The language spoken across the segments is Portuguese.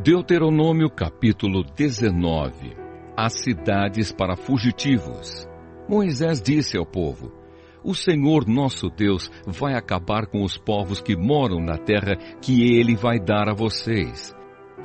Deuteronômio capítulo 19. As cidades para fugitivos. Moisés disse ao povo: O Senhor nosso Deus vai acabar com os povos que moram na terra que Ele vai dar a vocês.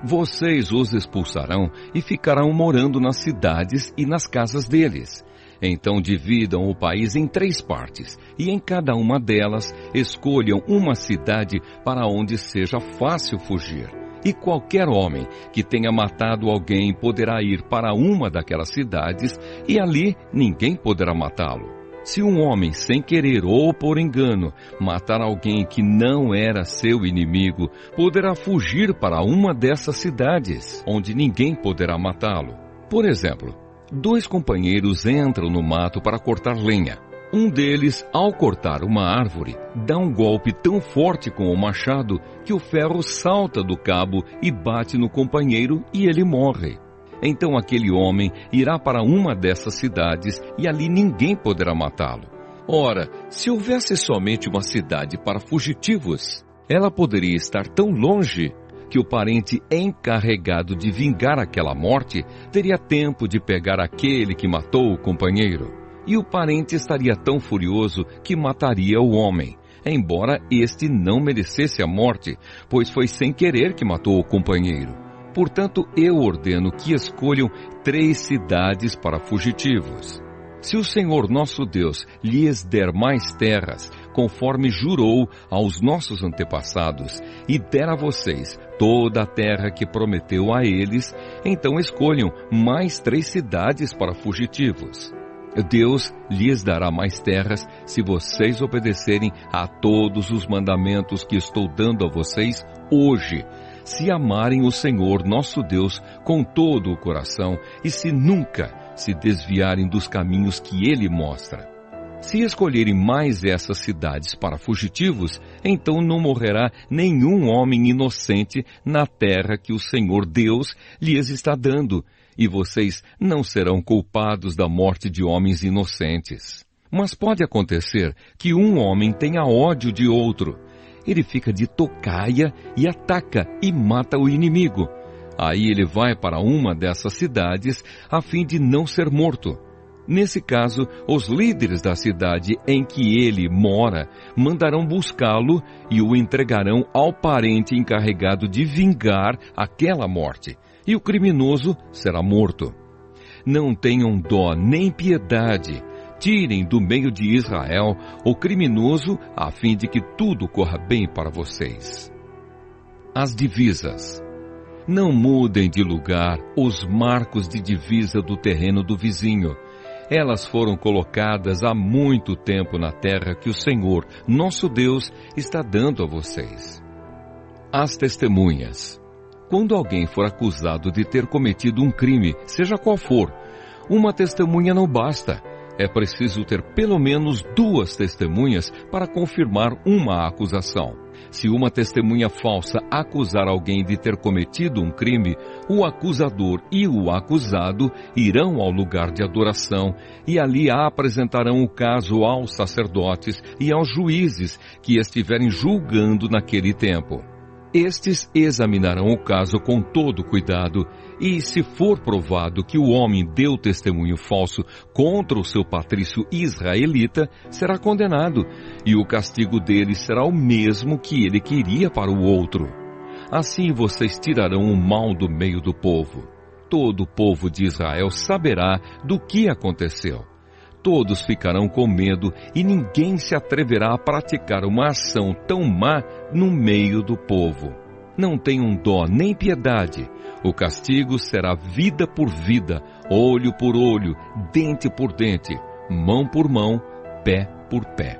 Vocês os expulsarão e ficarão morando nas cidades e nas casas deles. Então dividam o país em 3 partes, e em cada uma delas escolham uma cidade para onde seja fácil fugir. E qualquer homem que tenha matado alguém poderá ir para uma daquelas cidades, e ali ninguém poderá matá-lo. Se um homem, sem querer ou por engano, matar alguém que não era seu inimigo, poderá fugir para uma dessas cidades, onde ninguém poderá matá-lo. Por exemplo, 2 companheiros entram no mato para cortar lenha. Um deles, ao cortar uma árvore, dá um golpe tão forte com o machado que o ferro salta do cabo e bate no companheiro e ele morre. Então aquele homem irá para uma dessas cidades e ali ninguém poderá matá-lo. Ora, se houvesse somente uma cidade para fugitivos, ela poderia estar tão longe que o parente encarregado de vingar aquela morte teria tempo de pegar aquele que matou o companheiro. E o parente estaria tão furioso que mataria o homem, embora este não merecesse a morte, pois foi sem querer que matou o companheiro. Portanto, eu ordeno que escolham 3 cidades para fugitivos. Se o Senhor nosso Deus lhes der mais terras, conforme jurou aos nossos antepassados, e der a vocês toda a terra que prometeu a eles, então escolham mais 3 cidades para fugitivos. Deus lhes dará mais terras se vocês obedecerem a todos os mandamentos que estou dando a vocês hoje, se amarem o Senhor nosso Deus com todo o coração e se nunca se desviarem dos caminhos que Ele mostra. Se escolherem mais essas cidades para fugitivos, então não morrerá nenhum homem inocente na terra que o Senhor Deus lhes está dando, e vocês não serão culpados da morte de homens inocentes. Mas pode acontecer que um homem tenha ódio de outro. Ele fica de tocaia e ataca e mata o inimigo. Aí ele vai para uma dessas cidades a fim de não ser morto. Nesse caso, os líderes da cidade em que ele mora mandarão buscá-lo e o entregarão ao parente encarregado de vingar aquela morte, e o criminoso será morto. Não tenham dó nem piedade. Tirem do meio de Israel o criminoso, a fim de que tudo corra bem para vocês. As divisas. Não mudem de lugar os marcos de divisa do terreno do vizinho. Elas foram colocadas há muito tempo na terra que o Senhor, nosso Deus, está dando a vocês. As testemunhas. Quando alguém for acusado de ter cometido um crime, seja qual for, uma testemunha não basta. É preciso ter pelo menos 2 testemunhas para confirmar uma acusação. Se uma testemunha falsa acusar alguém de ter cometido um crime, o acusador e o acusado irão ao lugar de adoração e ali apresentarão o caso aos sacerdotes e aos juízes que estiverem julgando naquele tempo. Estes examinarão o caso com todo cuidado, e se for provado que o homem deu testemunho falso contra o seu patrício israelita, será condenado, e o castigo dele será o mesmo que ele queria para o outro. Assim vocês tirarão o mal do meio do povo. Todo o povo de Israel saberá do que aconteceu. Todos ficarão com medo e ninguém se atreverá a praticar uma ação tão má no meio do povo. Não tenham dó nem piedade. O castigo será vida por vida, olho por olho, dente por dente, mão por mão, pé por pé.